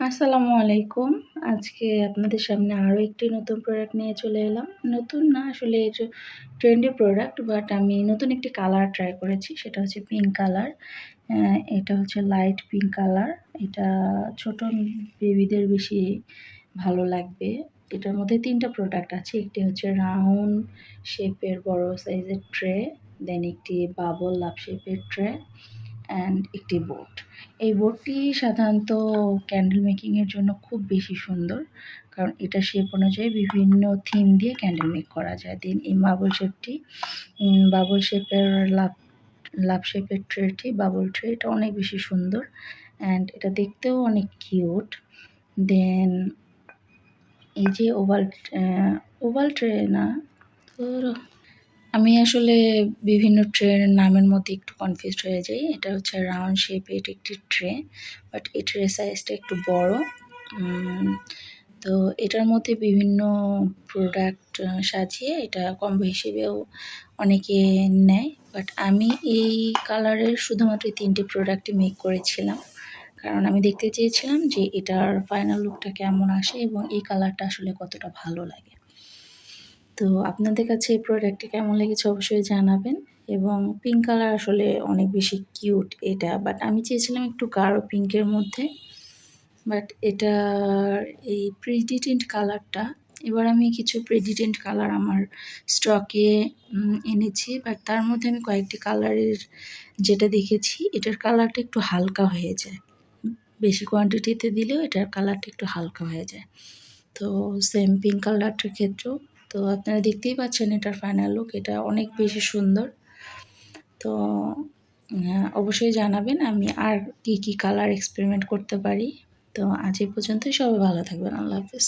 আসসালামু আলাইকুম। আজকে আপনাদের সামনে আরও একটি নতুন প্রোডাক্ট নিয়ে চলে এলাম। নতুন না আসলে এটা ট্রেন্ডি প্রোডাক্ট বাট আমি নতুন একটি কালার ট্রাই করেছি। সেটা হচ্ছে পিঙ্ক কালার। এটা হচ্ছে লাইট পিঙ্ক কালার। এটা ছোট বেবিদের বেশি ভালো লাগবে। এটার মধ্যে ৩ টা প্রোডাক্ট আছে। একটি হচ্ছে রাউন্ড শেপের বড় সাইজের ট্রে, দেন একটি বাবল লাভ শেপের ট্রে অ্যান্ড একটি বোর্ড। এই বোর্ডটি সাধারণত ক্যান্ডেল মেকিংয়ের জন্য খুব বেশি সুন্দর, কারণ এটা শেপ অনুযায়ী বিভিন্ন থিম দিয়ে ক্যান্ডেল মেক করা যায়। দেন এই বাবল শেপের লাভ শেপের ট্রেটি, বাবল ট্রে, এটা অনেক বেশি সুন্দর অ্যান্ড এটা দেখতেও অনেক কিউট। দেন এই যে ওভাল ট্রে না, আমি আসলে বিভিন্ন ট্রের নামের মধ্যে একটু কনফিউজড হয়ে যাই। এটা হচ্ছে রাউন্ড শেপের একটি ট্রে, বাট এই ট্রে সাইজটা একটু বড়। তো এটার মধ্যে বিভিন্ন প্রোডাক্ট সাজিয়ে এটা কম্বো হিসেবেও অনেকে নেয়, বাট আমি এই কালারের শুধুমাত্র ৩টি প্রোডাক্টই মেক করেছিলাম, কারণ আমি দেখতে চেয়েছিলাম যে এটার ফাইনাল লুকটা কেমন আসে এবং এই কালারটা আসলে কতটা ভালো লাগে। তো আপনাদের কাছে এই প্রোডাক্টটি কেমন লেগেছে অবশ্যই জানাবেন। এবং পিঙ্ক কালার আসলে অনেক বেশি কিউট এটা, বাট আমি চেয়েছিলাম একটু গাঢ় পিঙ্কের মধ্যে, বাট এটার এই প্রিটি টিন্ট কালারটা, এবার আমি কিছু প্রিটি টিন্ট কালার আমার স্টকে এনেছি, বাট তার মধ্যে আমি কয়েকটি কালারের যেটা দেখেছি এটার কালারটা একটু হালকা হয়ে যায়। বেশি কোয়ান্টিটিতে দিলেও এটার কালারটা একটু হালকা হয়ে যায়। তো সেম পিঙ্ক কালারটার ক্ষেত্রেও তো আপনারা দেখতেই পাচ্ছেন এটার ফাইনাল লুক, এটা অনেক বেশি সুন্দর। তো অবশ্যই জানাবেন আমি আর কি কালার এক্সপেরিমেন্ট করতে পারি। তো আজ এই পর্যন্তই, সবাই ভালো থাকবেন। আল্লাহ হাফেজ।